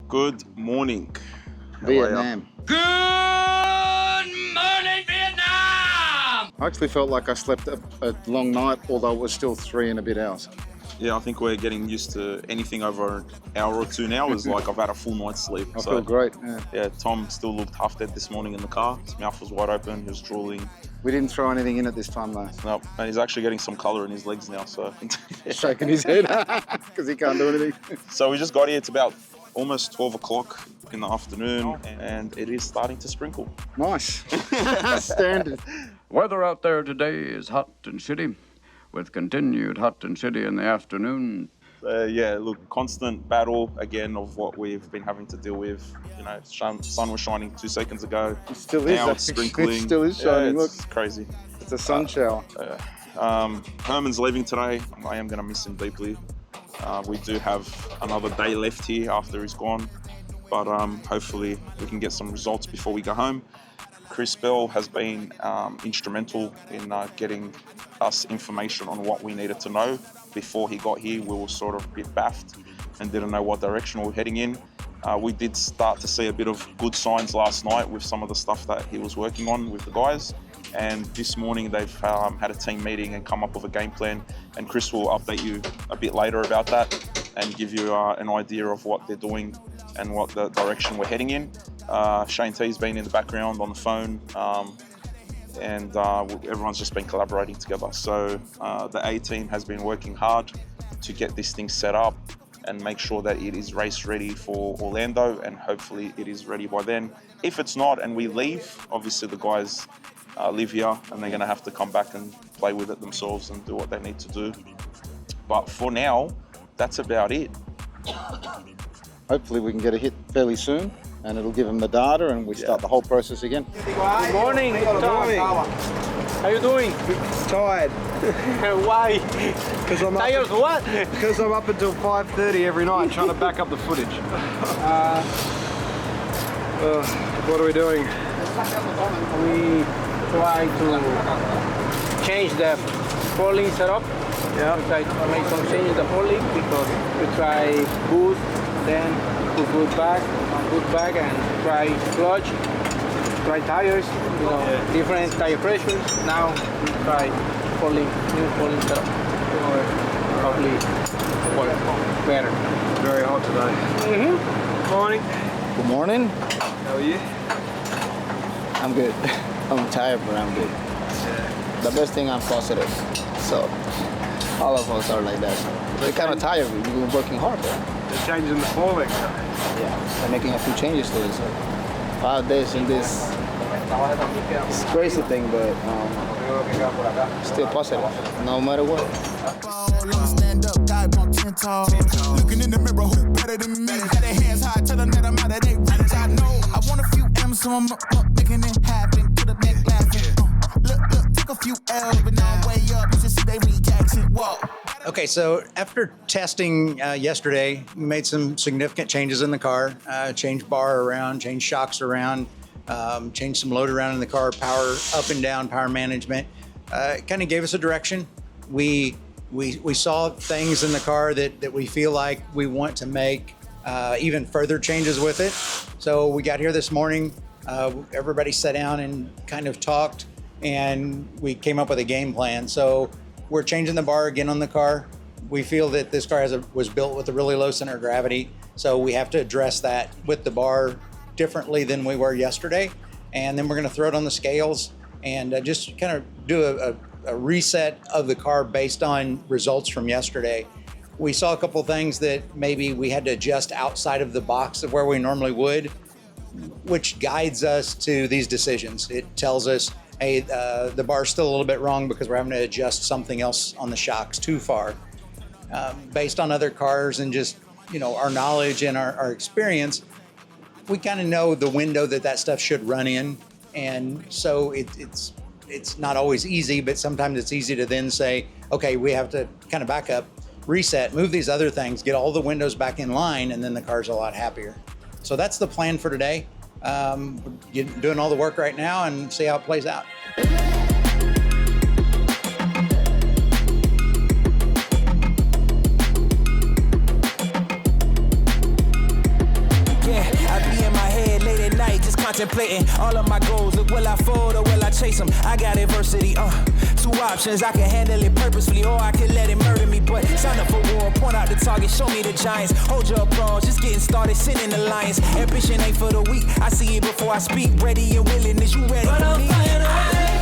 Good morning, Vietnam. Good morning, Vietnam! I actually felt like I slept a long night, although it was still 3 and a bit hours. Yeah, I think we're getting used to anything over an hour or two now is like I've had a full night's sleep. I feel great. Yeah, Tom still looked half dead this morning in the car. His mouth was wide open, he was drooling. We didn't throw anything in at this time though. No, and he's actually getting some colour in his legs now, so. Shaking his head because he can't do anything. So we just got here, it's about almost 12 o'clock in the afternoon and it is starting to sprinkle. Nice. Standard. Weather out there today is hot and shitty, with continued hot and shitty in the afternoon. Yeah, look, constant battle again of what we've been having to deal with. You know, sun was shining 2 seconds ago. It still is. Now it's sprinkling. It still is shining. Yeah, Look, it's crazy. it's a sun shower. Herman's leaving today. I am going to miss him deeply. We do have another day left here after he's gone, but hopefully we can get some results before we go home. Chris Bell has been instrumental in getting us information on what we needed to know. Before he got here, we were sort of a bit baffed and didn't know what direction we were heading in. We did start to see a bit of good signs last night with some of the stuff that he was working on with the guys. And this morning they've had a team meeting and come up with a game plan. And Chris will update you a bit later about that and give you an idea of what they're doing and what the direction we're heading in. Shane T's been in the background on the phone and everyone's just been collaborating together. So the A team has been working hard to get this thing set up and make sure that it is race ready for Orlando, and hopefully it is ready by then. If it's not and we leave, obviously the guys live here and they're going to have to come back and play with it themselves and do what they need to do. But for now, that's about it. Hopefully we can get a hit fairly soon and it'll give them the data and we start the whole process again. Good morning. Good morning. How you doing? Tired. Why? Because I'm Tired of what? Because I'm up until 5:30 every night trying to back up the footage. What are we doing? We try to change the polling setup. Yeah. We try to make some changes in the polling because we try boost, then put good back, and try clutch, try tires, different tire pressures. Now we try new polling setup. Probably work better. Very hot today. Morning. Good morning. How are you? I'm good. I'm tired, but I'm good. The best thing, I'm positive. So all of us are like that. We're kind of tired. We've been working hard. They're changing the polling. Yeah, they're making a few changes to it. So 5 days in this, it's a crazy thing, but still positive, no matter what. Stand up, guy on 10 tall. Looking in the mirror, who better than me? Had their hands high, tell them that I'm out of their reach. I know I want a few M's, so I'm up, making it happen. Put a neck laughing. Look, take a few L's, but now I'm way up. You should see they reaction. Whoa. Okay, so after testing yesterday, we made some significant changes in the car. Changed bar around, changed shocks around, changed some load around in the car, power up and down, power management. It kind of gave us a direction. We saw things in the car that we feel like we want to make even further changes with it. So we got here this morning, everybody sat down and kind of talked, and we came up with a game plan. So we're changing the bar again on the car. We feel that this car was built with a really low center of gravity, so we have to address that with the bar differently than we were yesterday. And then we're gonna throw it on the scales and just kind of do a reset of the car based on results from yesterday. We saw a couple things that maybe we had to adjust outside of the box of where we normally would, which guides us to these decisions. It tells us, hey, the bar's still a little bit wrong because we're having to adjust something else on the shocks too far. Based on other cars and just our knowledge and our experience, we kind of know the window that stuff should run in. And so it's not always easy, but sometimes it's easy to then say, okay, we have to kind of back up, reset, move these other things, get all the windows back in line, and then the car's a lot happier. So that's the plan for today. We're doing all the work right now and see how it plays out. just contemplating all of my goals. Look, will I fold or will I chase them? I got adversity, two options. I can handle it purposefully or I can let it murder me. But sign up for war, point out the target, show me the giants. Hold your applause, just getting started, sending the lions. Ambition ain't for the weak, I see it before I speak. Ready and willing, is you ready but for I'll me? find a way,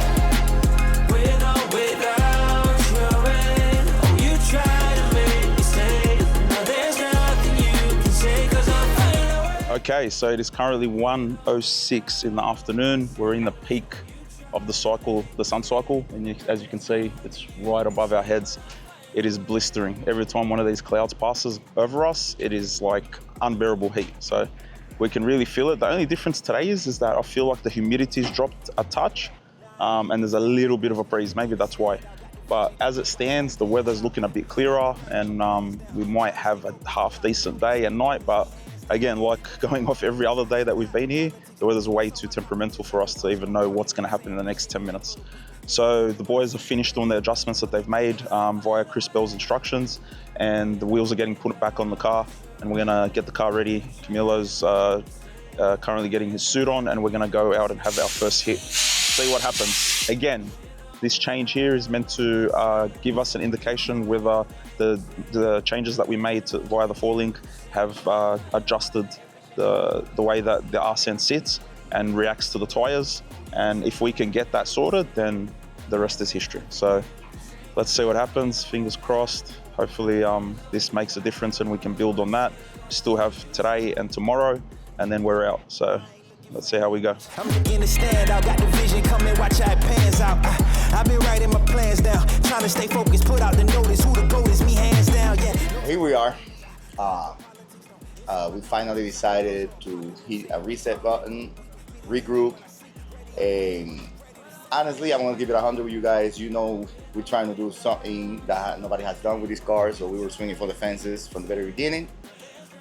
with or without your end. Oh, you try to make me stay. Now there's nothing you can say, 'cause I'll find a way. Okay, so it is currently 1:06 in the afternoon. We're in the peak of the cycle, the sun cycle, and as you can see, it's right above our heads. It is blistering. Every time one of these clouds passes over us, it is like unbearable heat. So we can really feel it. The only difference today is that I feel like the humidity's dropped a touch, and there's a little bit of a breeze. Maybe that's why. But as it stands, the weather's looking a bit clearer, and we might have a half decent day and night. But again, like going off every other day that we've been here, the weather's way too temperamental for us to even know what's going to happen in the next 10 minutes. So the boys have finished doing the adjustments that they've made via Chris Bell's instructions, and the wheels are getting put back on the car, and we're going to get the car ready. Camilo's currently getting his suit on, and we're going to go out and have our first hit. See what happens. Again, this change here is meant to give us an indication whether the changes that we made via the forelink have adjusted the way that the RSN sits and reacts to the tyres. And if we can get that sorted, then the rest is history. So let's see what happens. Fingers crossed. Hopefully this makes a difference and we can build on that. Still have today and tomorrow, and then we're out. So let's see how we go. I'm in the stand out, got the vision coming, watch how it pans out. I've been writing my plans down, trying to stay focused, put out the notice, who the GOAT is, me hands down, yeah. Here we are. We finally decided to hit a reset button, regroup, and honestly, I'm gonna give it 100 with you guys. You know, we're trying to do something that nobody has done with this car, so we were swinging for the fences from the very beginning.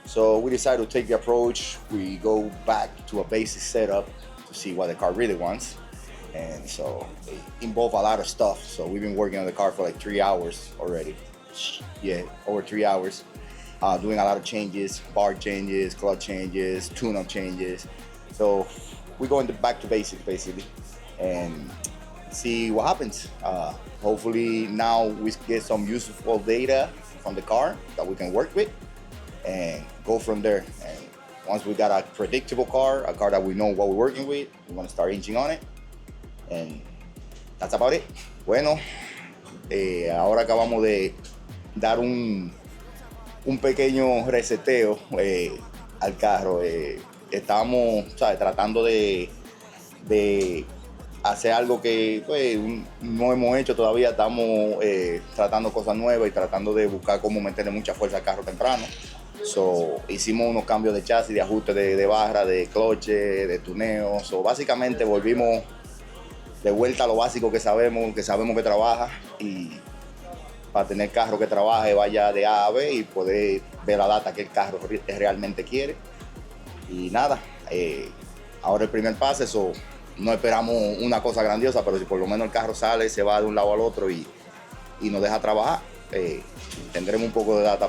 So we decided to take the approach. We go back to a basic setup to see what the car really wants. And so it involved a lot of stuff. So we've been working on the car for like 3 hours already. Yeah, over 3 hours. Doing a lot of changes, bar changes, clutch changes, tune-up changes. So we're going back to basics basically and see what happens. Hopefully now we get some useful data from the car that we can work with and go from there. And once we got a predictable car, a car that we know what we're working with, we want to start inching on it. And that's about it. Bueno, ahora acabamos de dar un pequeño reseteo al carro. Estábamos, ¿sabes?, tratando de hacer algo que pues, no hemos hecho todavía. Estamos tratando cosas nuevas y tratando de buscar cómo meterle mucha fuerza al carro temprano. So, hicimos unos cambios de chasis, de ajuste de barra, de cloche, de tuneo. So, básicamente volvimos de vuelta a lo básico que sabemos que trabaja, y para tener carro que trabaje, vaya de A a B y poder ver la data que el carro realmente quiere. Y nada, ahora el primer pase, so, no esperamos una cosa grandiosa, pero si por lo menos el carro sale, se va de un lado al otro y nos deja trabajar, tendremos un poco de data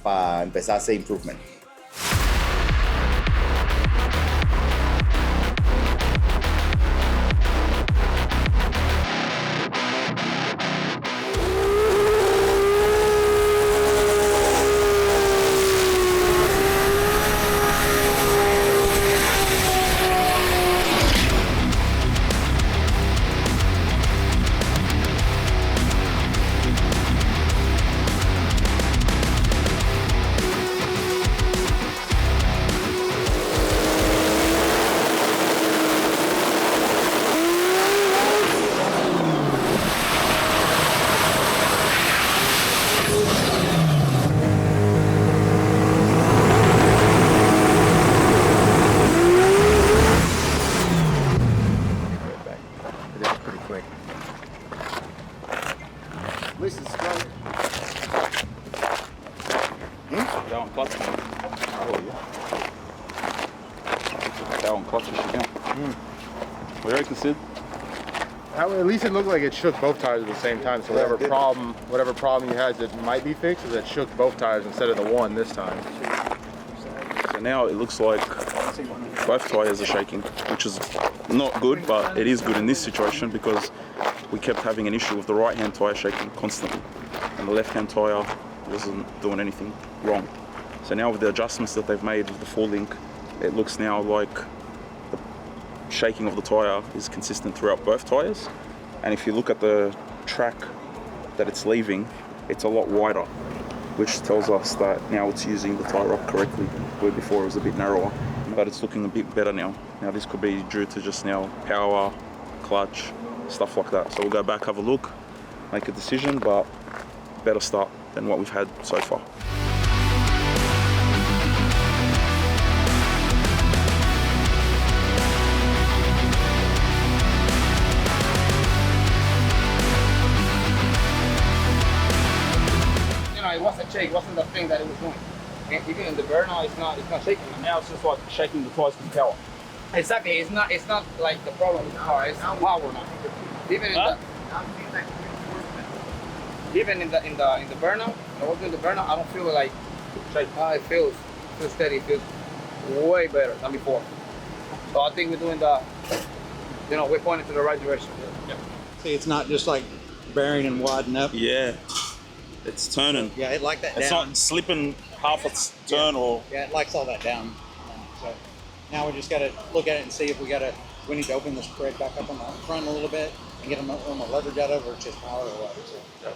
para empezar a hacer improvement. At least it looked like it shook both tires at the same time. So whatever problem you had that might be fixed is it shook both tires instead of the one this time. Se now it looks like both tyres are shaking, which is not good, but it is good in this situation because we kept having an issue with the right-hand tyre shaking constantly, and the left-hand tyre wasn't doing anything wrong. So now with the adjustments that they've made with the four link, it looks now like the shaking of the tyre is consistent throughout both tyres. And if you look at the track that it's leaving, it's a lot wider, which tells us that now it's using the tyre up correctly, where before it was a bit narrower. But it's looking a bit better now. Now this could be due to just now power, clutch, stuff like that. So we'll go back, have a look, make a decision, but better start than what we've had so far. It wasn't shake, it wasn't the thing that it was doing. And even in the burnout, it's not shaking. Now it's just like shaking the tires from power. Exactly, it's not like the problem with the car, it's power now. Even in the burnout, I was doing the burnout, I don't feel like shake. It feels steady, it feels way better than before. So I think we're doing we're pointing to the right direction. Yeah. See, it's not just like bearing and wadding up. Yeah, it's turning. Yeah, it like that It's down. not slipping half its turn or... Yeah, it likes all that down. So now we just got to look at it and see if we need to open the spread back up on the front a little bit and get them on the leverage out of it, or just power or what. So.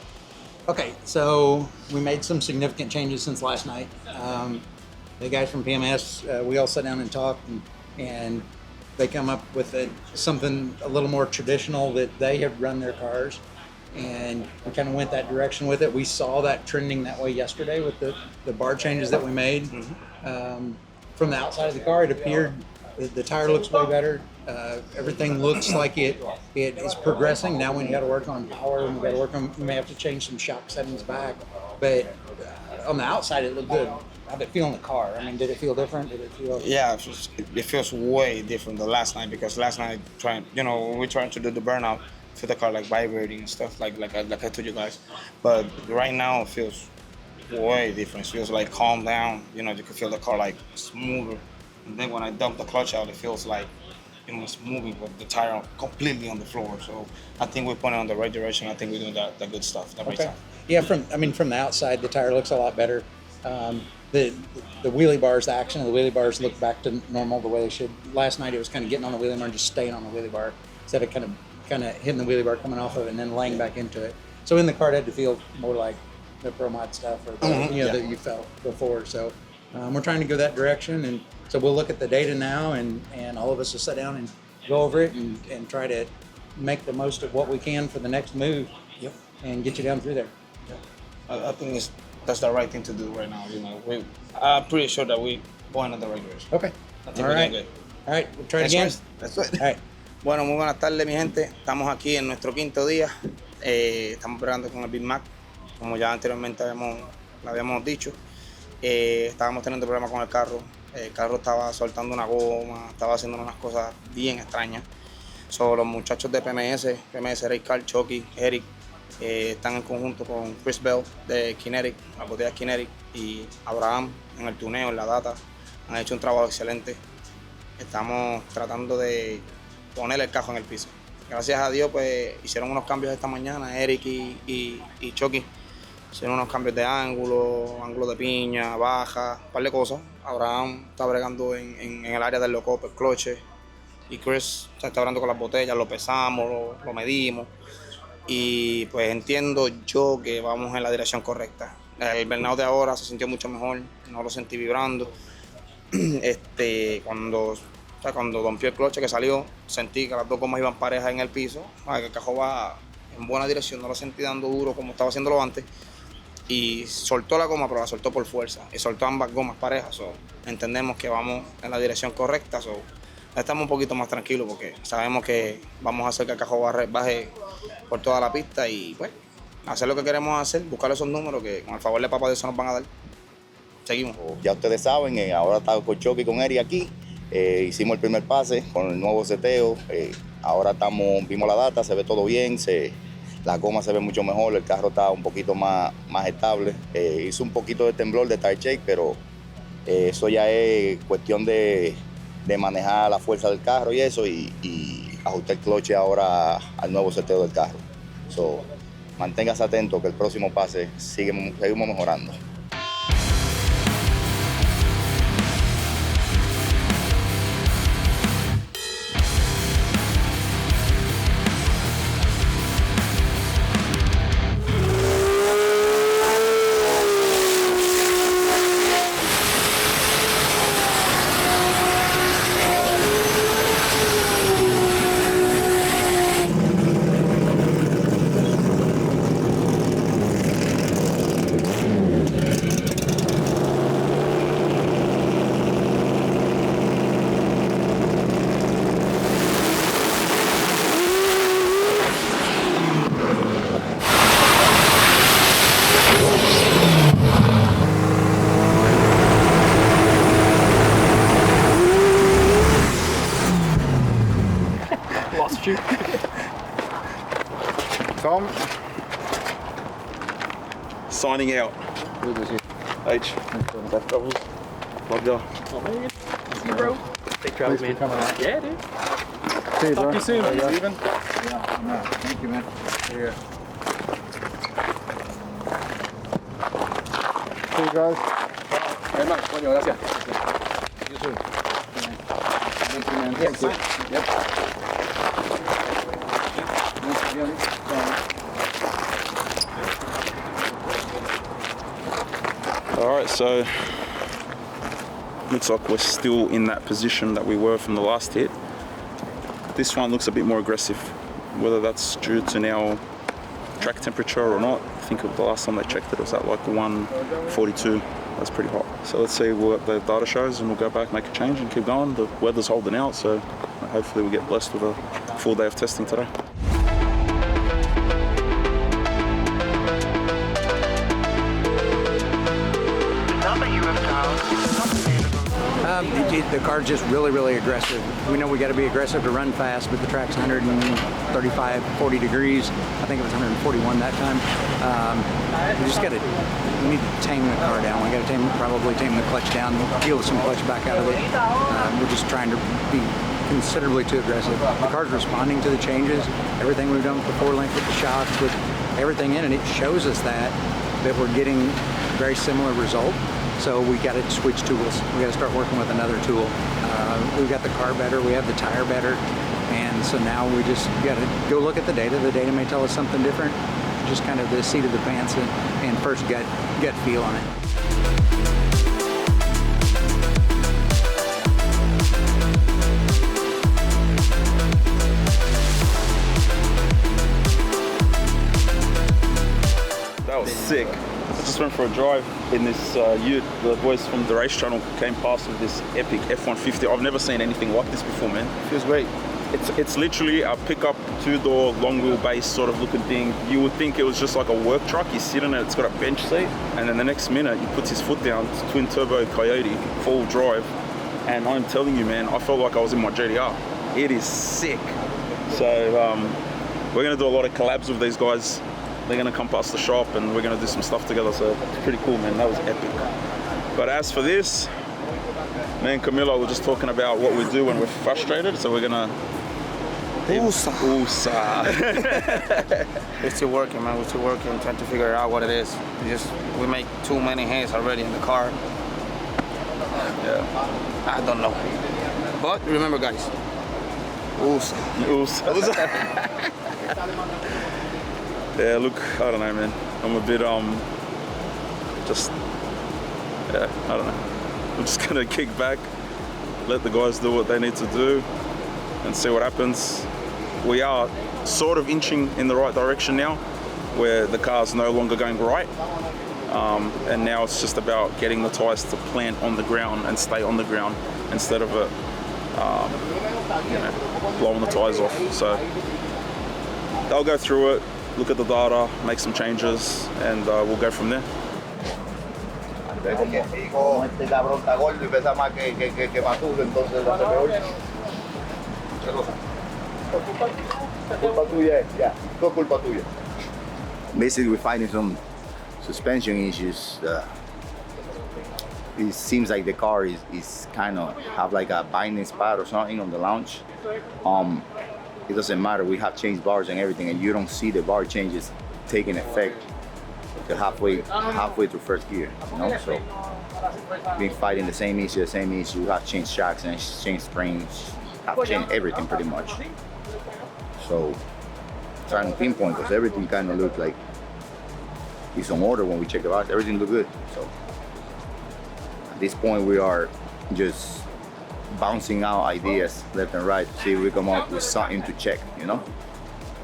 Okay, so we made some significant changes since last night. The guys from PMS, we all sat down and talked, and they come up with something a little more traditional that they have run their cars. And we kind of went that direction with it. We saw that trending that way yesterday with the bar changes that we made. Mm-hmm. From the outside of the car, it appeared the tire looks way better. Everything looks like it is progressing. Now we got to work on power, and we may have to change some shock settings back. But on the outside, it looked good. How did it feel in the car? I mean, did it feel different? Did it feel? Yeah, it feels way different than last night, because last night we're trying to do the burnout. Feel the car like vibrating and stuff like I told you guys, but right now it feels way different. It feels like calm down. You can feel the car like smoother. And then when I dump the clutch out, it feels like it's moving with the tire completely on the floor. So I think we're pointing on the right direction. I think we're doing the good stuff, the right time. Yeah, from the outside, the tire looks a lot better. The wheelie bars, the action of the wheelie bars look back to normal the way they should. Last night it was kind of getting on the wheelie bar and just staying on the wheelie bar instead of kind of hitting the wheelie bar, coming off of it, and then laying back into it. So in the car, it had to feel more like the Pro Mod stuff or that you felt before. So we're trying to go that direction, and so we'll look at the data now, and all of us will sit down and go over it and try to make the most of what we can for the next move. Yep. And get you down through there. I think that's the right thing to do right now. I'm pretty sure that we're going in the right direction. Okay. I think we're doing good. All right, we'll try it again. That's it. All right. Bueno, muy buenas tardes, mi gente. Estamos aquí en nuestro quinto día. Estamos peleando con el Big Mack, como ya anteriormente lo habíamos dicho. Estábamos teniendo problemas con el carro. El carro estaba soltando una goma, estaba haciendo unas cosas bien extrañas. Los muchachos de PMS, Ray Carl, Chucky, Eric, están en conjunto con Chris Bell de Kinetic, la botella Kinetic, y Abraham en el tuneo, en la data. Han hecho un trabajo excelente. Estamos tratando de poner el cajo en el piso. Gracias a Dios, pues hicieron unos cambios esta mañana, Eric y Chucky. Hicieron unos cambios de ángulo de piña, baja, un par de cosas. Abraham está bregando en el área del loco, el cloche. Y Chris está bregando con las botellas, lo pesamos, lo medimos. Y pues entiendo yo que vamos en la dirección correcta. El burnout de ahora se sintió mucho mejor, no lo sentí vibrando. Cuando rompió el cloche que salió, sentí que las dos gomas iban parejas en el piso, que el cajón va en buena dirección, no lo sentí dando duro como estaba haciéndolo antes. Y soltó la goma, pero la soltó por fuerza, y soltó ambas gomas parejas. Entendemos que vamos en la dirección correcta. Estamos un poquito más tranquilos porque sabemos que vamos a hacer que el cajón baje por toda la pista y pues hacer lo que queremos hacer, buscar esos números que con el favor de Papá Dios nos van a dar. Seguimos. Ya ustedes saben, ahora está con Chucky y con Eri aquí. Hicimos el primer pase con el nuevo seteo. Ahora vimos la data, se ve todo bien, la goma se ve mucho mejor, el carro está un poquito más estable. Hizo un poquito de temblor de tire shake, pero Eso ya es cuestión de manejar la fuerza del carro y eso, y ajustar el cloche ahora al nuevo seteo del carro. So, manténgase atento que el próximo pase seguimos mejorando. Tom. Signing out. H. Love ya. See you, bro. Safe travels, man. Yeah, dude. See you, Talk bro. to you soon. Leaving? Yeah, no. Thank you, man. See ya. See you guys. Very much. Coño, gracias. You too. Thank you, man. Thank you. Yep. All right, so looks like we're still in that position that we were from the last hit. This one looks a bit more aggressive, whether that's due to now track temperature or not. I think the last time they checked it was at like 142. That's pretty hot. So let's see what the data shows and we'll go back, make a change and keep going. The weather's holding out, so hopefully we get blessed with a full day of testing today. The car's just really aggressive. We know we got to be aggressive to run fast, but the track's 135, 40 degrees. I think it was 141 that time. We need to tame the car down. We got to probably tame the clutch down, peel some clutch back out of it. We're just trying to be considerably too aggressive. The car's responding to the changes. Everything we've done with the 4-link, with the shocks, with everything in it, it shows us that we're getting very similar result. So we got to switch tools. We got to start working with another tool. We've got the car better, we have the tire better, and so now we just got to go look at the data. The data may tell us something different. Just kind of the seat of the pants and first gut feel on it. That was sick. I just went for a drive in this ute. The boys from the race channel came past with this epic F-150. I've never seen anything like this before, man. Feels great. It's literally a pickup, 2-door, long wheelbase sort of looking thing. You would think it was just like a work truck. You sit in it, it's got a bench seat, and then the next minute he puts his foot down. It's twin turbo Coyote, full drive, and I'm telling you, man, I felt like I was in my GTR. It is sick. So we're gonna do a lot of collabs with these guys. They're gonna come past the shop and we're gonna do some stuff together, so it's pretty cool, man. That was epic. But as for this, me and Camilo were just talking about what we do when we're frustrated, so we're gonna... We're still working, man. We're still working, trying to figure out what it is. We make too many hits already in the car. Yeah. I don't know. But remember, guys, Yeah, look, I don't know, man. I'm a bit, I don't know. I'm just gonna kick back, let the guys do what they need to do, and see what happens. We are sort of inching in the right direction now, where the car's no longer going right. And now it's just about getting the tyres to plant on the ground and stay on the ground instead of it, blowing the tyres off. So they'll go through it, look at the data, make some changes, and we'll go from there. Basically, we're finding some suspension issues. it seems like the car is kind of have like a binding spot or something on the launch. It doesn't matter. We have changed bars and everything, and you don't see the bar changes taking effect till halfway through first gear. You know, so been fighting the same issue. Have changed shocks and changed springs. Have changed everything pretty much. So trying to pinpoint because everything kind of looked like it's on order when we check the bars. Everything looked good. So at this point, we are just bouncing out ideas left and right to see if we come up with something to check, you know?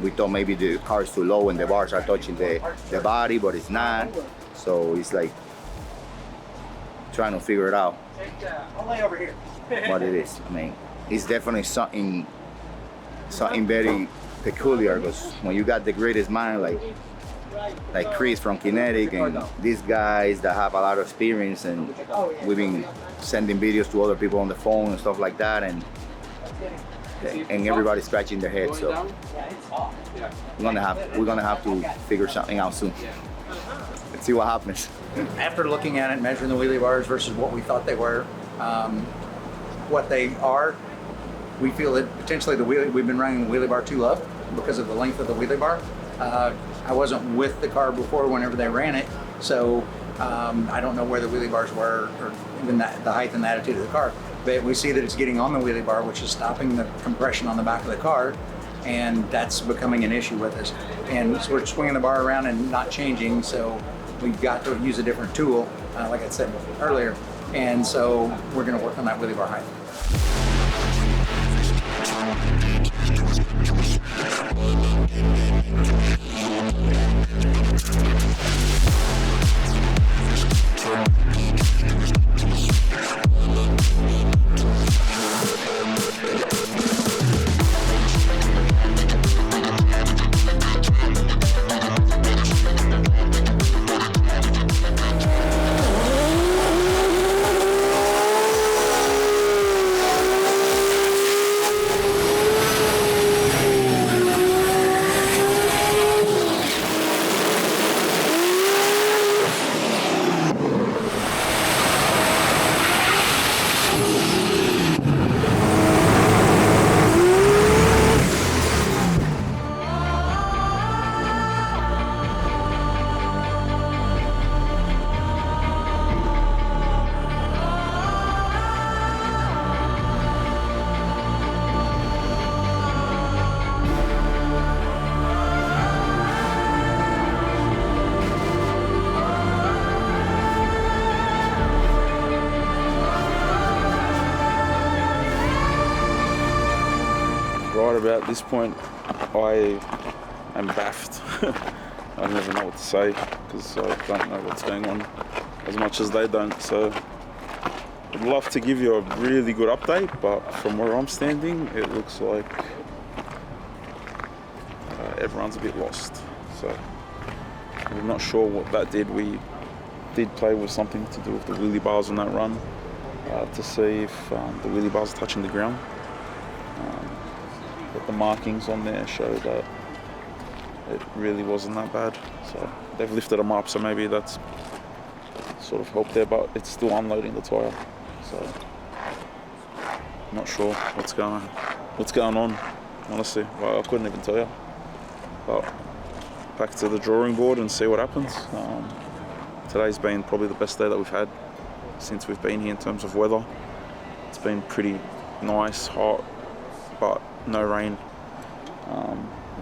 We thought maybe the car is too low and the bars are touching the body, but it's not. So it's like trying to figure it out what it is. I mean, it's definitely something very peculiar because when you got the greatest mind like Chris from Kinetic and these guys that have a lot of experience, and we've been sending videos to other people on the phone and stuff like that, and everybody's scratching their head. So we're gonna have to figure something out soon. Let's see what happens. After looking at it, measuring the wheelie bars versus what we thought they were, what they are, we feel that potentially we've been running the wheelie bar too low because of the length of the wheelie bar. I wasn't with the car before whenever they ran it, so I don't know where the wheelie bars were or even the height and the attitude of the car. But we see that it's getting on the wheelie bar, which is stopping the compression on the back of the car, and that's becoming an issue with us. And so we're swinging the bar around and not changing, so we've got to use a different tool, like I said earlier. And so we're going to work on that wheelie bar height. Right about this point, I am baffed. I don't even know what to say because I don't know what's going on as much as they don't. So I'd love to give you a really good update, but from where I'm standing, it looks like everyone's a bit lost. So I'm not sure what that did. We did play with something to do with the wheelie bars on that run to see if the wheelie bars are touching the ground. But the markings on there show that it really wasn't that bad. So they've lifted them up, so maybe that's sort of helped there, but it's still unloading the tyre. So not sure what's going on, honestly. Well, I couldn't even tell you. But back to the drawing board and see what happens. Today's been probably the best day that we've had since we've been here in terms of weather. It's been pretty nice, hot, but no rain.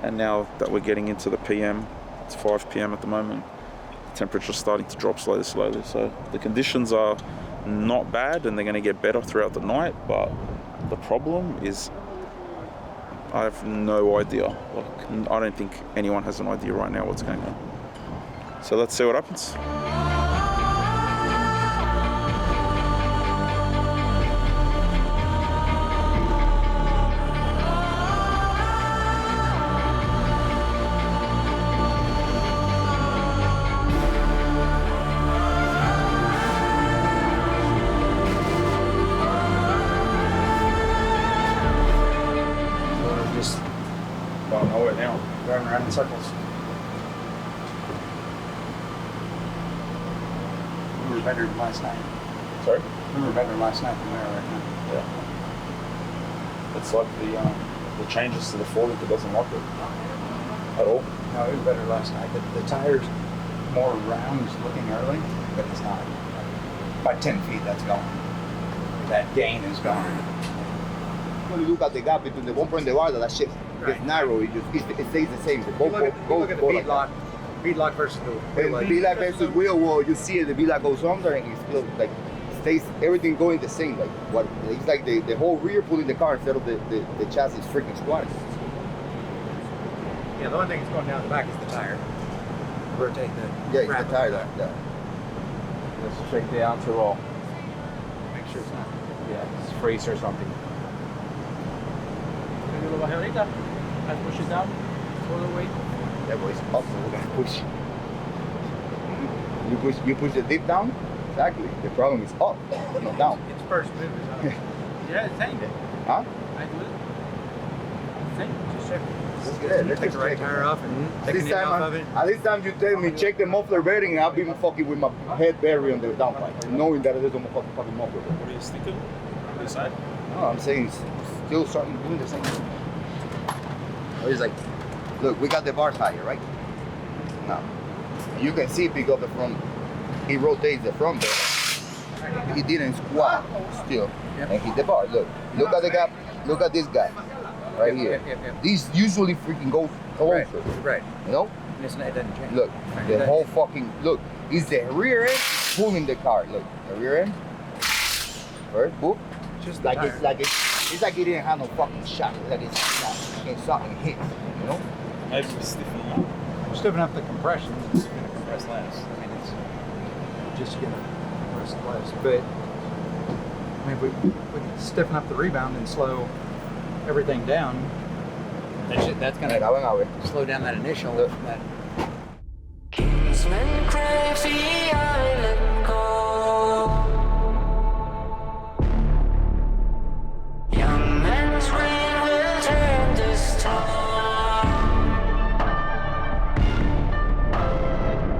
And now that we're getting into the PM, it's 5 PM at the moment, the temperature's starting to drop slowly. So the conditions are not bad and they're going to get better throughout the night, but the problem is I have no idea. Like, I don't think anyone has an idea right now what's going on. So let's see what happens. Don't know it now. Driving around in circles. We were better than last night. Sorry? We were better last night than we are right now. Yeah. It's like the changes to the 4 liter doesn't work at all. No, it was better last night. The tire's more round looking early, but it's not. By 10 feet, that's gone. That gain is gone. When you look at the gap between the bumper and the bar, that shit gets narrow. It stays the same. The bumper look at the bead lock versus the wheel. The bead lock versus wheel, well, you see it, the bead lock goes under and it still like stays everything going the same. Like what? It's like the whole rear pulling the car instead of the chassis freaking squatting. Yeah, the only thing that's going down the back is the tire. Rotate the. Yeah, it's the tire there. Yeah. Let's straight down to roll. Make sure it's not. Yeah, it's freeze or something. Maybe a little bajadita. Let's push it down all the way. That boy's up, so we're gonna push. You push the dip down. Exactly. The problem is up, not down. Its first move is up. Yeah, it's same. Huh? I do it. Same. Just check. Let's get it. Let's Take the right tire off and take This the nip time, off of it. at this time you tell me check the muffler bearing, I'll be fucking with my head buried on the downpipe, knowing that there's a fucking muffler. What are you sticking on the side? No, I'm saying still starting doing the same thing. It's like, look, we got the bars higher, right? Now, you can see pick up the front. He rotates the front there. He didn't squat still and hit the bar. Look at the gap. Look at this guy right here. These usually freaking go closer. Right. You know? And it doesn't change. Look, the whole fucking is the rear end pulling the car. Look, the rear end. First, boop. Just like it's like it didn't have no fucking shock. It's like it's something hit. You know? Maybe it's stiffening. Stiffen up the compression. It's going to compress less. I mean, it's just going to compress less. But I mean, we stiffen up the rebound and slow everything down. That's going to slow down that initial. That Kingsman craves the island gold. Young men's reign will turn this town.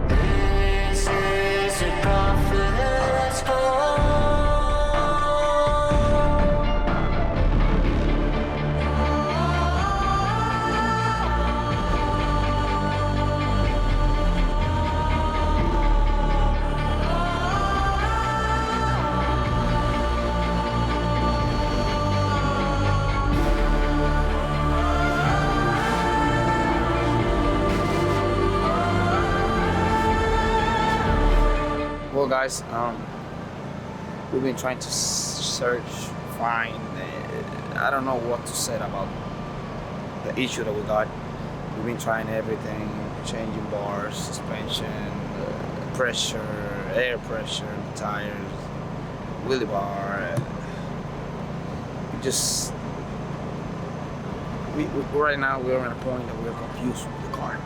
This is a prophet's call. Well, guys, we've been trying to search, find. I don't know what to say about the issue that we got. We've been trying everything, changing bars, suspension, pressure, air pressure, the tires, wheelie bar. Right now we're at a point that we're confused with the car.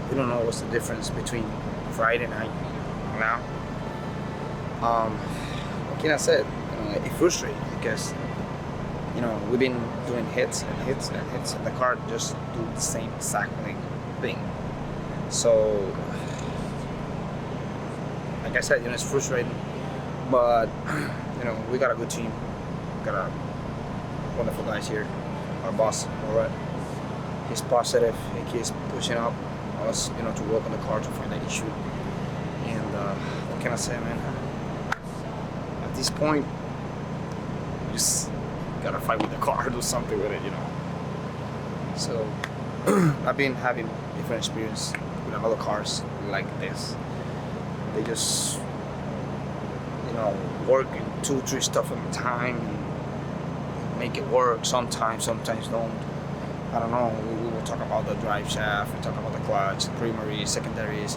We don't know what's the difference between Friday night and now. What can I say? It's frustrating because we've been doing hits and hits and hits, and the car just do the same exact thing. So, like I said, it's frustrating, but we got a good team, got a wonderful guys here. Our boss, all right, he's positive. He keeps pushing up us, to work on the car to find the issue. And what can I say, man? At this point, you just gotta fight with the car, do something with it, So I've been having different experience with other cars like this. They just, work in 2-3 stuff at a time and make it work. Sometimes don't. I don't know, we will talk about the drive shaft, we talk about the clutch, primaries, secondaries,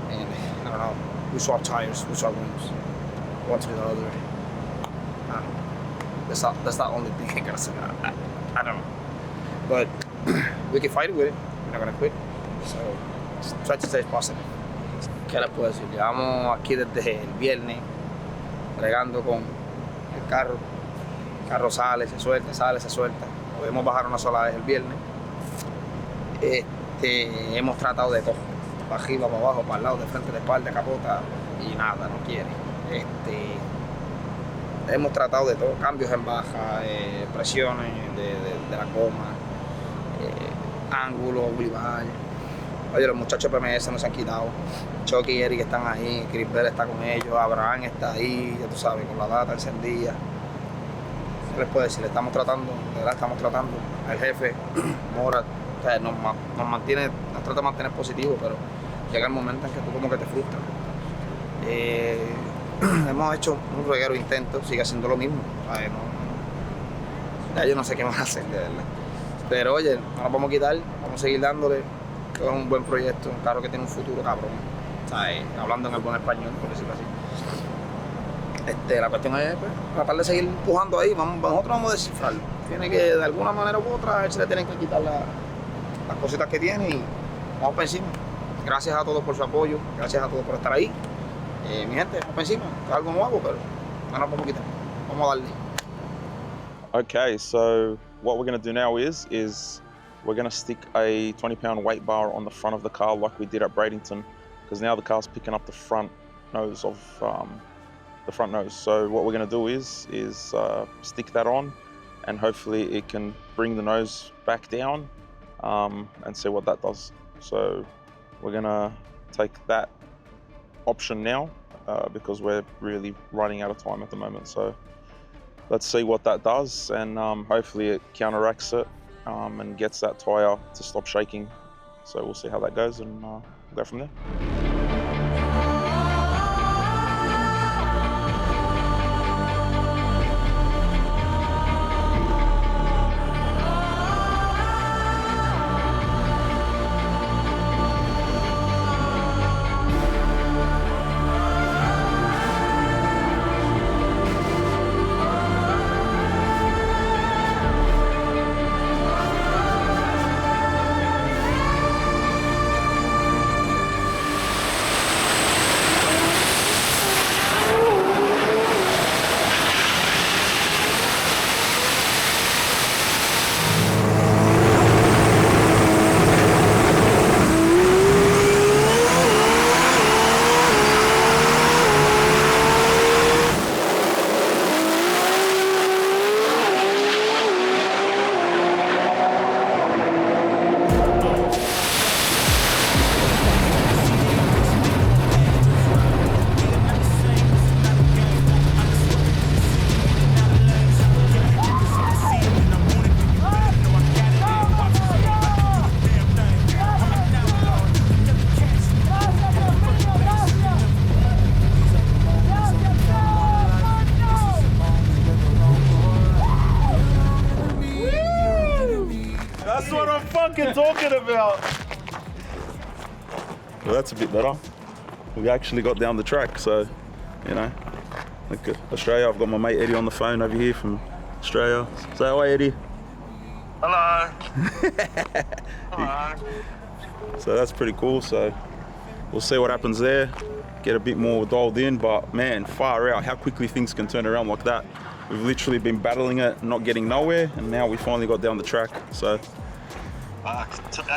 and I don't know, we swap tires, we swap rims, one to the other. I don't know. That's not the only thing I gotta say. I don't know. But we can fight it with it, we're not gonna quit. So just try to stay positive. ¿Qué le puedo decir? Llevamos aquí desde el viernes, bregando con el carro. El carro sale, se suelta. Podemos bajar una sola vez el viernes. Hemos tratado de todo. para arriba, para abajo, para el lado, de frente, de espalda, capota, y nada, no quiere. Hemos tratado de todo, cambios en baja, presiones de la goma, ángulo, Wilbar. Oye, los muchachos PMS no se han quitado. Chucky y Eric están ahí, Chris Bell está con ellos, Abraham está ahí, ya tú sabes, con la data encendida. ¿Qué les puedo decir? Estamos tratando, de verdad estamos tratando. El jefe, Mora, o sea, nos trata de mantener positivos, pero llega el momento en que tú como que te frustras. Hemos hecho un reguero intento, sigue haciendo lo mismo. Ya yo no sé qué más hacer, de verdad. Pero oye, no nos vamos a quitar, vamos a seguir dándole. Es un buen proyecto, un carro que tiene un futuro cabrón. Hablando en el buen español, por decirlo así. La cuestión es, pues, tratar de seguir empujando ahí, nosotros vamos a descifrarlo. Tiene que, de alguna manera u otra, a él se le tienen que quitar las cositas que tiene y vamos para encima. Gracias a todos por su apoyo, gracias a todos por estar ahí. Mi gente, vamos para encima, es algo nuevo, pero no nos vamos a quitar. Vamos a darle. Okay, so what we're going to do now is we're going to stick a 20-pound weight bar on the front of the car like we did at Bradenton, because now the car's picking up the front nose of the front nose. So what we're going to do is stick that on, and hopefully it can bring the nose back down and see what that does. So we're going to take that option now because we're really running out of time at the moment. So let's see what that does, and hopefully it counteracts it and gets that tyre to stop shaking. So we'll see how that goes, and we'll go from there. That's what I'm fucking talking about. Well, that's a bit better. We actually got down the track, so, you know, like Australia. I've got my mate Eddie on the phone over here from Australia. Say hi, Eddie. Hello. Hello. So that's pretty cool. So we'll see what happens there. Get a bit more dialed in, but man, far out how quickly things can turn around like that. We've literally been battling it, not getting nowhere, and now we finally got down the track. So. I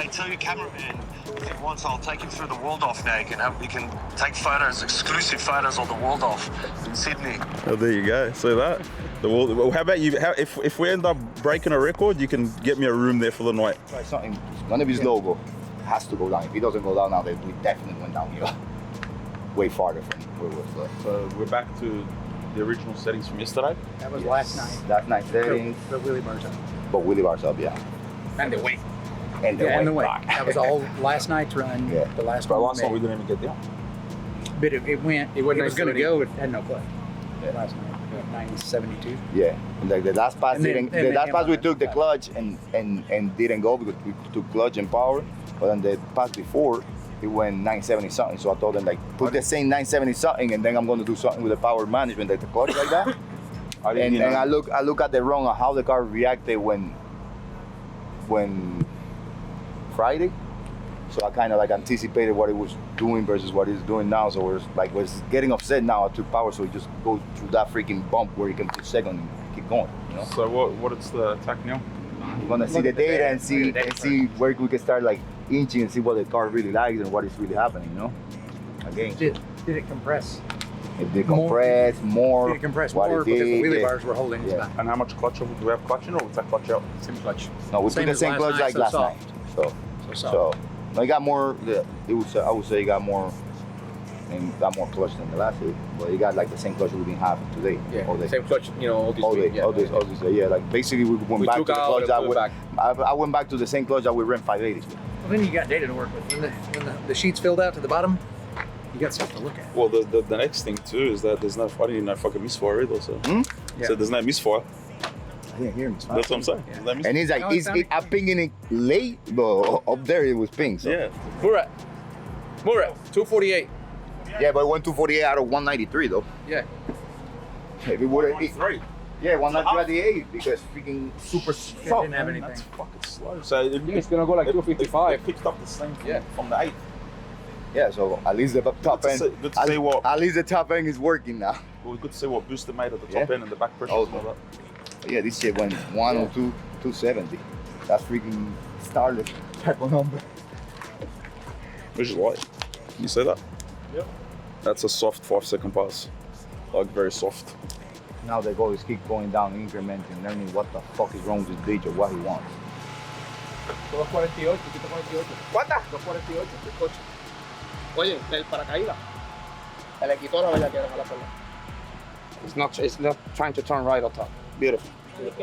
tell you, cameraman, if he wants, I'll take him through the Waldorf now. We can take photos, exclusive photos of the Waldorf in Sydney. Oh, there you go. See that? Well, how about you? If we end up breaking a record, you can get me a room there for the night. Try something. None of his logo has to go down. If he doesn't go down now, then we definitely went down here. Way farther from where we were. So we're back to the original settings from yesterday. That was last night. Last night settings. But Willie Bar's up. But Willie Bar's up, yeah. And the weight. And the weight. That was all last night's run. Yeah. The last But one. last night we didn't even get down. But it went. It was going to go. It had no clutch. Yeah. Last night. 972. Yeah. Like the last pass And the last pass we took the clutch and didn't go because we took clutch and power. But then the pass before it went 970 something. So I told them like put the same 970 something and then I'm going to do something with the power management, like the clutch like that. And then I look at the run of how the car reacted when Friday. So I kind of like anticipated what it was doing versus what it's doing now. So we're getting upset now. I took power, so it just goes through that freaking bump where you can put second and keep going. You know? So what is the attack now? We're gonna see the data and see where we can start like inching and see what the car really likes and what is really happening, you know? Again. Did it compress? If they compress more, Did it compress what more it because the did, wheelie yeah. bars were holding us back? And how much clutch do we have clutch in, or was that clutch out? Same clutch. No, we Same put the as same last clutch night, like so last soft. night. So soft. no, it got more. I would say it got more, and got more clutch than the last day. But it got like the same clutch we didn't have today. Yeah, all day. same clutch, you know, all these All day, week, yeah. all this, yeah. Like basically, we went back to took the out clutch and put it back. I went back to the same clutch that we ran 580s with. Well, then you got data to work with. When the sheets filled out to the bottom, you got stuff to look at. Well, the next thing too is that there's no, I didn't know fucking misfire either. So, so there's no misfire. I didn't hear him. That's what I'm saying. There's no misfire. And it's like, I'm pinging it late, but up there it was ping. So. Yeah. Murat, 248. Yeah, but it went 248 out of 193 though. Yeah. If it would have, yeah, 193 at the 8 because freaking super soft. Didn't have anything. That's fucking slow. So It's gonna go like 255. It picked up the same thing from the 8. Yeah, so at least the top end. Good to see what. At least the top end is working now. Well, good to see what booster made at the top end and the back pressure and all that. Yeah, this shit went 102, 270. That's freaking starlet type of number. Which is light. Can you see that? Yep. That's a soft 5-second pass. Like very soft. Now the goal is keep going down, incrementing, learning what the fuck is wrong with this bitch or what he wants. 248, quita 48. ¿Cuántas? 248, el coche. Oye, el paracaídas. Se le quitó la vela que era la pelota. It's not trying to turn right on top. Beautiful. Es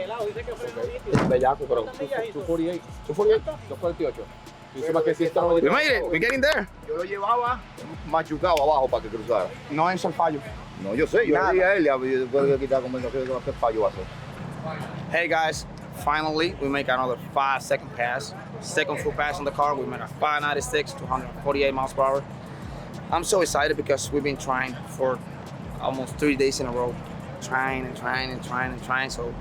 bellaco, pero 248. 248. We made it. We're getting there. Yo lo llevaba machucado abajo para que cruzara. No es el fallo. No, yo sé, yo le dije a él, y después de quitar conversación, ¿qué fallo va a hacer? Hey guys, finally we make another 5-second pass. Second full pass on the car. We made a 596 to 148 miles per hour. I'm so excited because we've been trying for almost 3 days in a row. Trying. So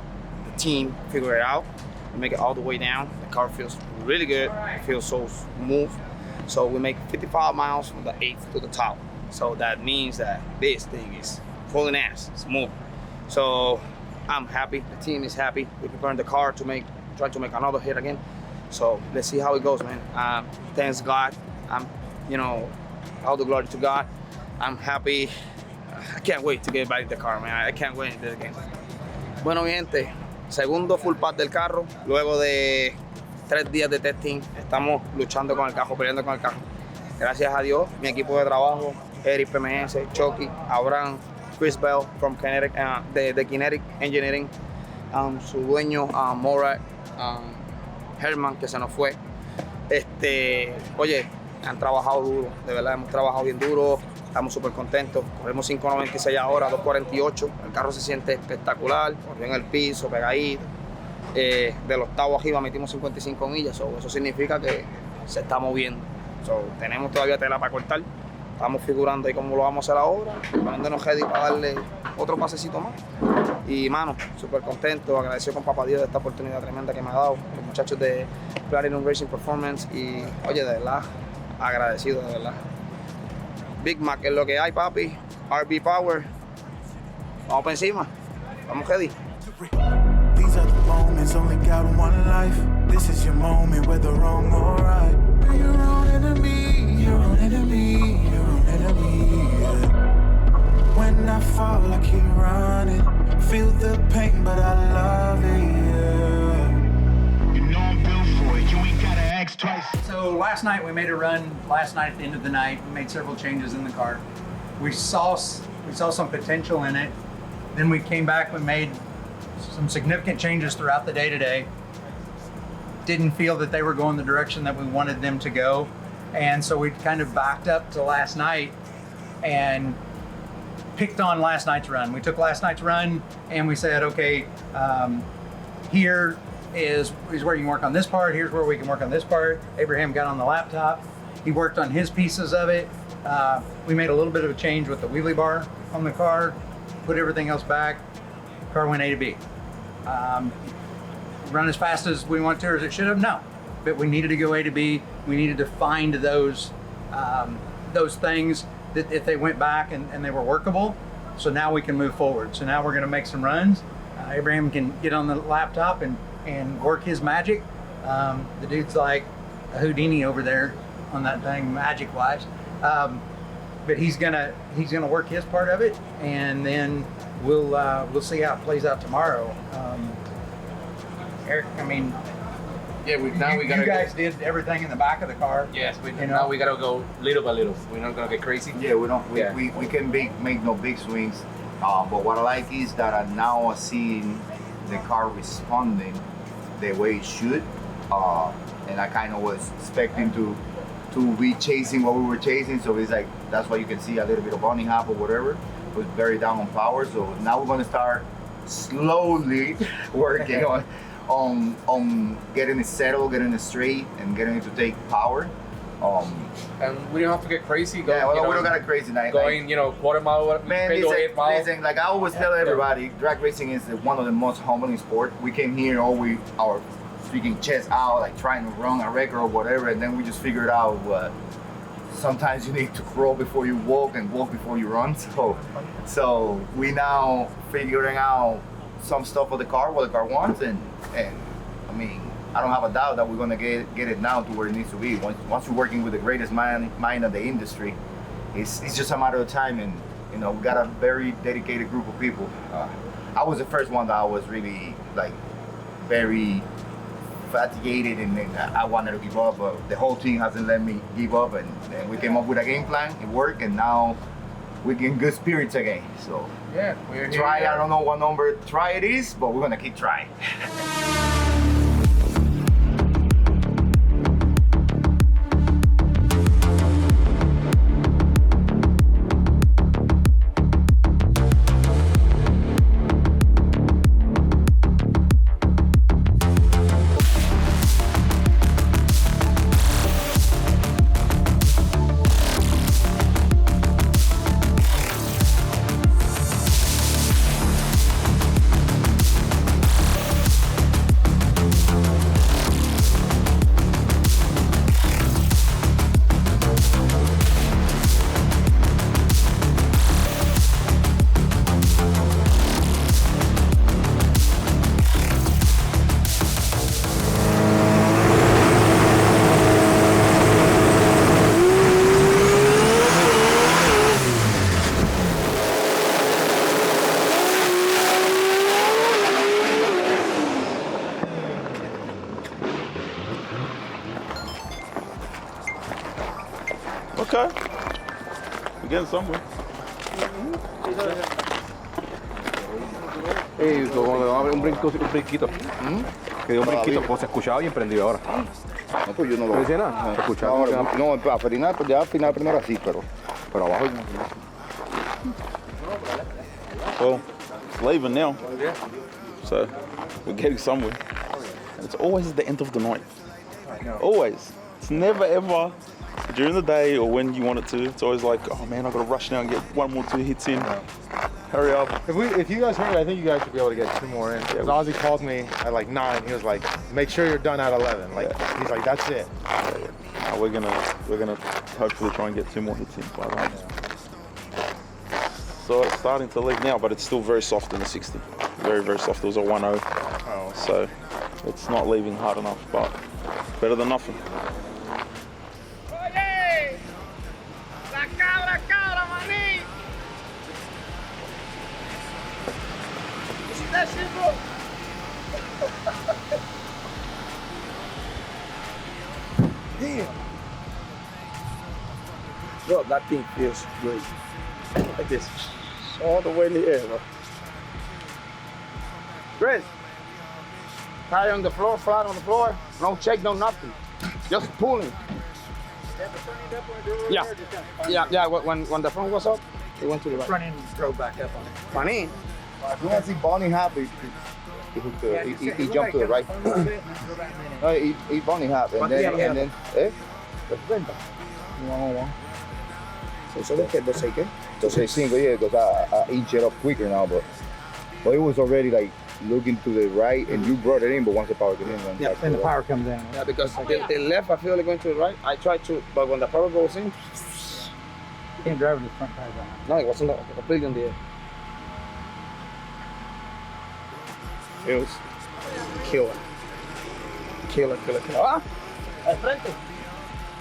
the team figured it out. We make it all the way down. The car feels really good. It feels so smooth. So we make 55 miles from the 8th to the top. So that means that this thing is pulling ass, smooth. So I'm happy. The team is happy. We prepared the car to try to make another hit again. So let's see how it goes, man. Thanks God. All the glory to God. I'm happy. I can't wait to get back in the car, man. I can't wait this game. Bueno, mi gente, segundo full pass del carro. Luego de 3 días de testing, estamos luchando con el carro, peleando con el carro. Gracias a Dios, mi equipo de trabajo, Eric PMS, Chucky, Abraham, Chris Bell from Kinetic, de Kinetic Engineering, su dueño, Morat, Herman, que se nos fue. Oye, han trabajado duro, de verdad, hemos trabajado bien duro, estamos súper contentos. Corremos 5.96 ahora, 2.48, el carro se siente espectacular, corrió en el piso, pegadito. Del octavo arriba metimos 55 millas, eso significa que se está moviendo. Tenemos todavía tela para cortar, estamos figurando ahí cómo lo vamos a hacer ahora, poniéndonos ready para darle otro pasecito más. Y mano, súper contento, agradecido con Papá Dios de esta oportunidad tremenda que me ha dado, los muchachos de Platinum Racing Performance, y oye, de verdad, agradecido, de verdad. Big Mack es lo que hay, papi, RB Power, vamos para encima, vamos ready. These are the moments, only got one life. This is your moment, whether wrong or right. Be your own enemy, your own enemy, your own enemy. Yeah. When I fall, I keep running. Feel the pain, but I love it. Yeah. You know I'm built for it. You ain't gotta ask twice. So last night we made a run. Last night at the end of the night, we made several changes in the car. We saw some potential in it. Then we came back. We made some significant changes throughout the day today. Didn't feel that they were going the direction that we wanted them to go. And so we kind of backed up to last night and picked on last night's run. We took last night's run and we said, okay, here is where you can work on this part. Here's where we can work on this part. Abraham got on the laptop. He worked on his pieces of it. We made a little bit of a change with the wheelie bar on the car, put everything else back. Car went A to B. Run as fast as we want to or as it should have? No, but we needed to go A to B. We needed to find those things that if they went back and they were workable, so now we can move forward. So now we're gonna make some runs. Abraham can get on the laptop and work his magic. The dude's like Houdini over there on that thing, magic-wise. But he's gonna work his part of it, and then we'll see how it plays out tomorrow. Eric, I mean, yeah, we gotta. You guys did everything in the back of the car. Yes, now we gotta go little by little. We're not gonna get crazy. Yeah, we don't. We can make no big swings. But what I like is that I now seeing the car responding the way it should, and I kind of was expecting to be chasing what we were chasing. So it's like that's why you can see a little bit of bunny hop or whatever. It was very down on power. So now we're gonna start slowly working on getting it settled, getting it straight, and getting it to take power. And we don't have to get crazy. We don't gotta crazy night. Going, quarter mile, man, listen, like I always tell everybody, drag racing is one of the most humbling sports. We came here our freaking chest out, like trying to run a record or whatever, and then we just figured out what sometimes you need to crawl before you walk and walk before you run. So we now figuring out some stuff for the car, what the car wants, and I mean, I don't have a doubt that we're gonna get it now to where it needs to be. Once you're working with the greatest mind of the industry, it's just a matter of time, and we got a very dedicated group of people. I was the first one that I was really like very fatigued, and I wanted to give up, but the whole team hasn't let me give up, and we came up with a game plan. It worked, and now we're in good spirits again. So yeah, we're here. Try. I don't know what number try it is, but we're gonna keep trying. Okay. We're getting somewhere. Un brinquito. Que dio un brinquito, pues se escuchaba bien prendido ahora. No, pues yo no lo dice nada. No, Se escuchaba. no, a frenar, pues ya al final primero así, pero abajo. Well, it's leaving now. So we're getting somewhere. And it's always at the end of the night. Always. It's never ever during the day or when you want it to. It's always like, oh man, I've got to rush now and get 1 more 2 hits in. Hurry up. If you guys hurry, I think you guys should be able to get 2 more in. Because Ozzy called me at like 9. He was like, make sure you're done at 11. He's like, that's it. We're gonna hopefully try and get 2 more hits in. But, so it's starting to leak now, but it's still very soft in the 60. Very, very soft. It was a 1-0. Oh. So it's not leaving hard enough, but better than nothing. That shit, bro. Damn. Bro, that thing feels great. Like this. All the way in the air, bro. Chris. Tire on the floor, flat on the floor. No check, no nothing. Just pulling. Yeah. Yeah. When the front was up, it went to the right. Front end drove back up on it. Front end. As soon as he bunny hop, he jumped to the right. No, he bunny hop and then perfecto. 1-on-1. So that's it. Entonces 5, yeah, because I inch it up quicker now, but it was already like looking to the right, and you brought it in, but once the power came in, yeah, then the power comes in. Yeah, because the left, I feel like going to the right. I tried to, but when the power goes in, you can't drive with the front tires on. No, it wasn't completely in the air. It was killer. Ah! Al frente.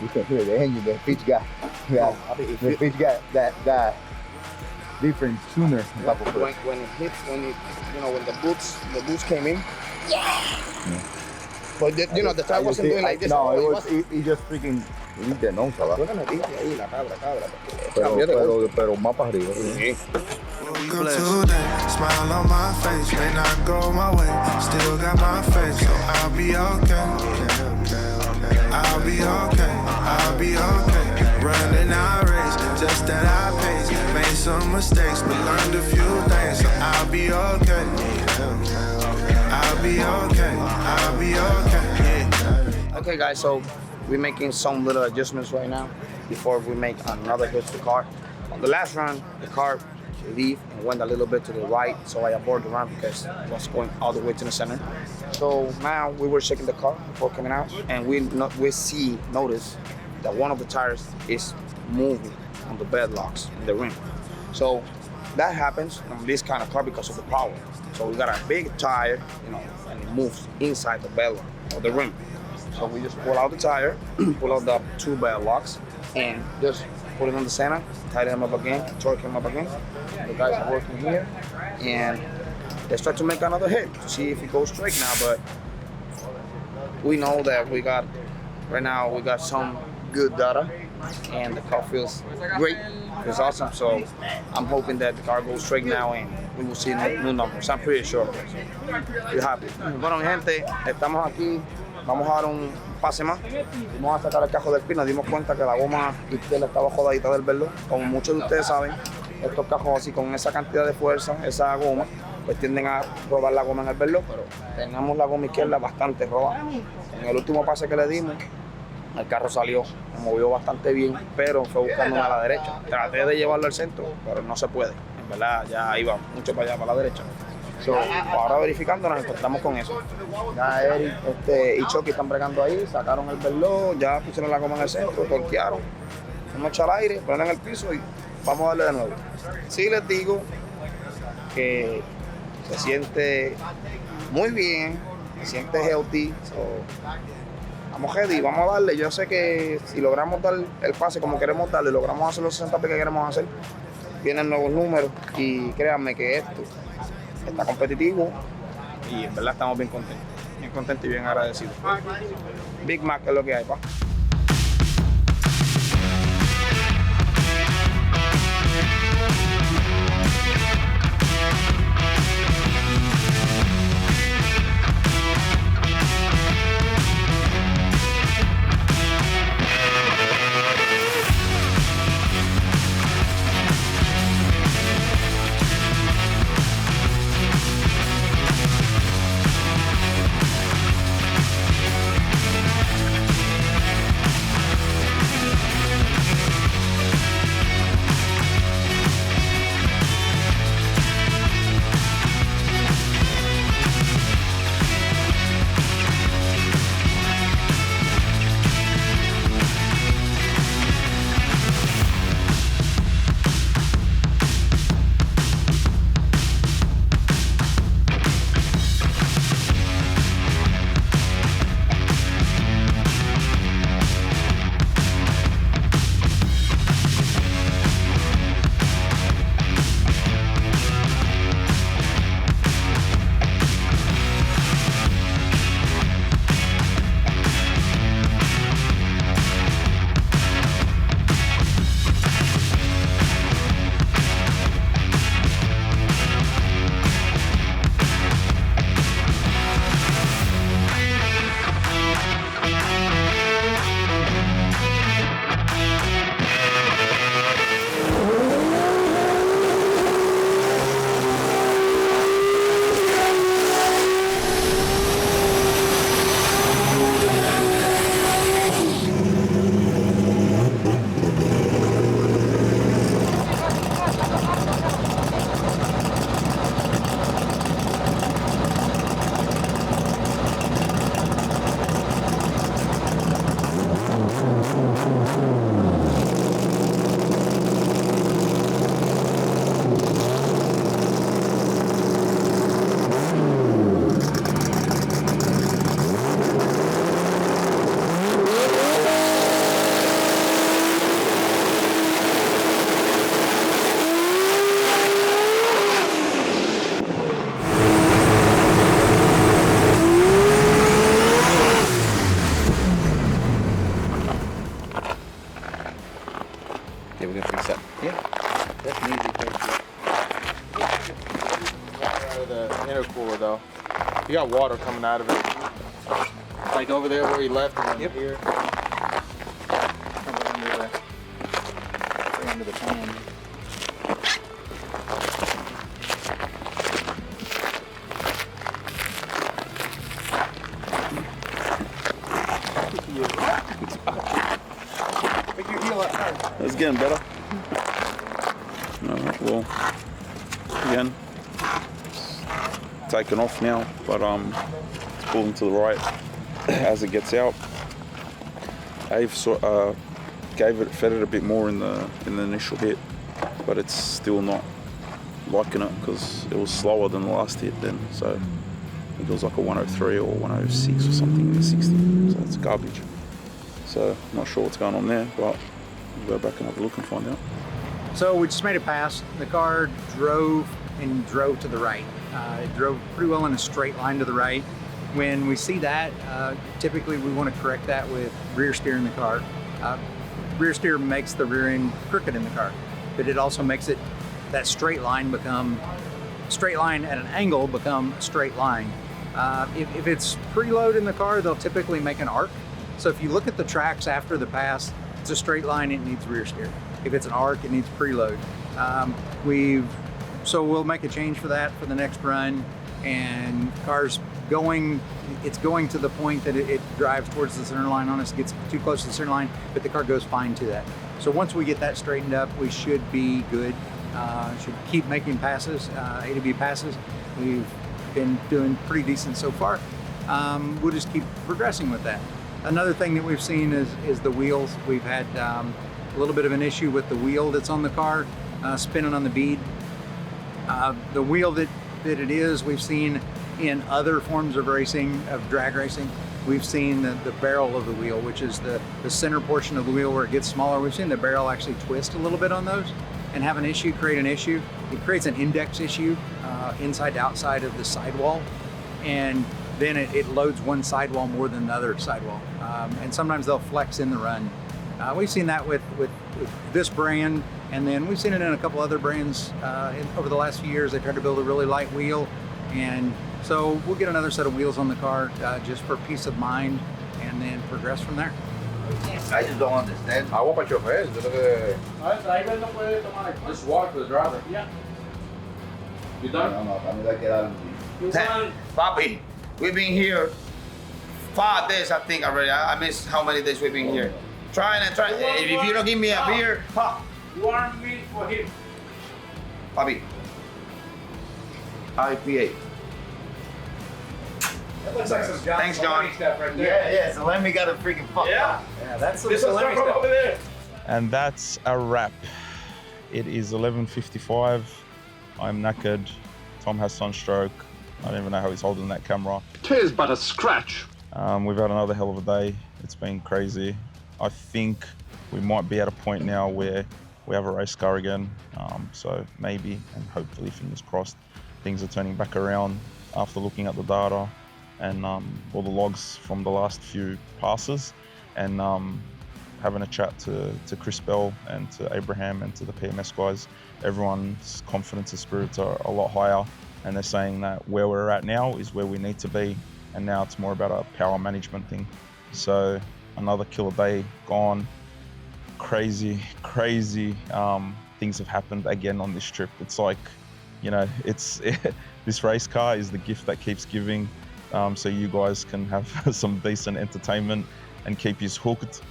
You can hear the engine. The pitch got that different sooner. When it hits, when the boots came in. Yeah. But the tire wasn't doing like this. No, it just freaking. De no, chaval. Pero más para arriba. Woke up today, smile on my face, may not go my way, still got my faith, so I'll be okay. I'll be okay, I'll be okay. Running our race, just at our pace. Made some mistakes, but learned a few things, so I'll be okay. I'll be okay, I'll be okay. Yeah. Okay, guys, so we're making some little adjustments right now before we make another hit to the car. On the last run, the car leave and went a little bit to the right, so I aborted the run because it was going all the way to the center. So now we were checking the car before coming out, and we notice that one of the tires is moving on the bed locks in the rim. So that happens on this kind of car because of the power. So we got a big tire, and it moves inside the bed lock or the rim. So we just pull out the tire, pull out the two bed locks, and just put it on the center, tighten them up again, torque them up again. The guys are working here, and let's try to make another hit to see if it goes straight now. But we know that right now we got some good data, and the car feels great. It's awesome. So I'm hoping that the car goes straight now, and we will see new numbers. I'm pretty sure. We're happy. Bueno, mi gente, estamos aquí. Vamos a dar un pase más. Vamos a sacar el cajo del pin. Nos dimos cuenta que la goma izquierda estaba jodadita del velo. Como muchos de ustedes saben, estos cajos así con esa cantidad de fuerza, esa goma, pues tienden a rodar la goma en el velo, pero tenemos la goma izquierda bastante rodada. En el último pase que le dimos, el carro salió, se movió bastante bien, pero fue buscando a la derecha. Traté de llevarlo al centro, pero no se puede. En verdad, ya iba mucho para allá, para la derecha. So, ahora verificando nos encontramos con eso. Ya Eric y Chucky están bregando ahí, sacaron el reloj, ya pusieron la goma en el centro, torquearon, vamos a echar aire, ponen el piso y vamos a darle de nuevo. Sí les digo que se siente muy bien, se siente healthy. So, vamos ready, vamos a darle. Yo sé que si logramos dar el pase como queremos darle, logramos hacer los 60 pies que queremos hacer, vienen nuevos números y créanme que esto está competitivo y en verdad estamos bien contentos y bien agradecidos. Big Mack es lo que hay, pa. of the intercooler though. You got water coming out of it. Like over there where he left and then here. Under the fan. It's getting better. All right, well, again, taken off now, but it's pulling to the right as it gets out. Ave fed it a bit more in the initial hit, but it's still not liking it because it was slower than the last hit then. So I think it was like a 103 or 106 or something in the 60. So it's garbage. So not sure what's going on there, but we'll go back and have a look and find out. So we just made a pass. The car drove to the right. It drove pretty well in a straight line to the right. When we see that, typically we want to correct that with rear steer in the car. Rear steer makes the rear end crooked in the car, but it also makes that straight line at an angle become a straight line. If it's preload in the car, they'll typically make an arc. So if you look at the tracks after the pass, it's a straight line, it needs rear steer. If it's an arc, it needs preload. So we'll make a change for that for the next run, and it's going to the point that it drives towards the center line on us, gets too close to the center line, but the car goes fine to that. So once we get that straightened up, we should be good. Should keep making passes, A to B passes. We've been doing pretty decent so far. We'll just keep progressing with that. Another thing that we've seen is the wheels. We've had a little bit of an issue with the wheel that's on the car, spinning on the bead. The wheel that it is, we've seen in other forms of racing, of drag racing. We've seen the barrel of the wheel, which is the center portion of the wheel where it gets smaller. We've seen the barrel actually twist a little bit on those and have an issue, create an issue. It creates an index issue inside to outside of the sidewall, and then it loads one sidewall more than the other sidewall. And sometimes they'll flex in the run. We've seen that with this brand, and then we've seen it in a couple other brands over the last few years. They tried to build a really light wheel, and so we'll get another set of wheels on the car just for peace of mind, and then progress from there. I just don't understand. Agua para chofer. Just water for the driver. Yeah. You done? No, a mí me quedaron. Papi, we've been here 5 days, I think already. I missed how many days we've been here. Trying. If you don't give me a beer, You are me for him. papi. IPA. That looks like some John Thanks, John. stuff right there. Yeah, so let me got a freaking fuck. Yeah. That's This is from over there. And that's a wrap. It is 11:55. I'm knackered. Tom has sunstroke. I don't even know how he's holding that camera. 'Tis but a scratch. We've had another hell of a day. It's been crazy. I think we might be at a point now where we have a race car again. So maybe, and hopefully, fingers crossed, things are turning back around after looking at the data and all the logs from the last few passes, and having a chat to Chris Bell and to Abraham and to the PMS guys. Everyone's confidence and spirits are a lot higher, and they're saying that where we're at now is where we need to be, and now it's more about a power management thing. So another killer day gone. Crazy things have happened again on this trip. It's like, this race car is the gift that keeps giving, so you guys can have some decent entertainment and keep you hooked.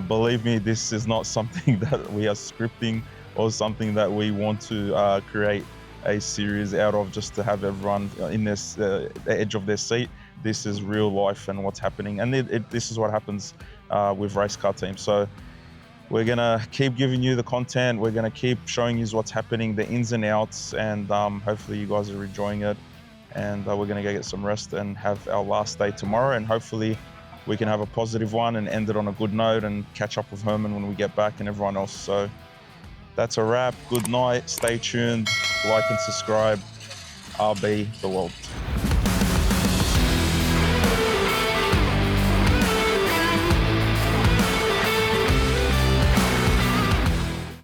Believe me, this is not something that we are scripting or something that we want to create a series out of just to have everyone in this the edge of their seat. This is real life and what's happening, and this is what happens with race car teams. So we're gonna keep giving you the content. We're gonna keep showing you what's happening, the ins and outs, and hopefully you guys are enjoying it. And we're gonna go get some rest and have our last day tomorrow, and hopefully we can have a positive one and end it on a good note and catch up with Herman when we get back and everyone else. So that's a wrap. Good night. Stay tuned. Like and subscribe. RB the world.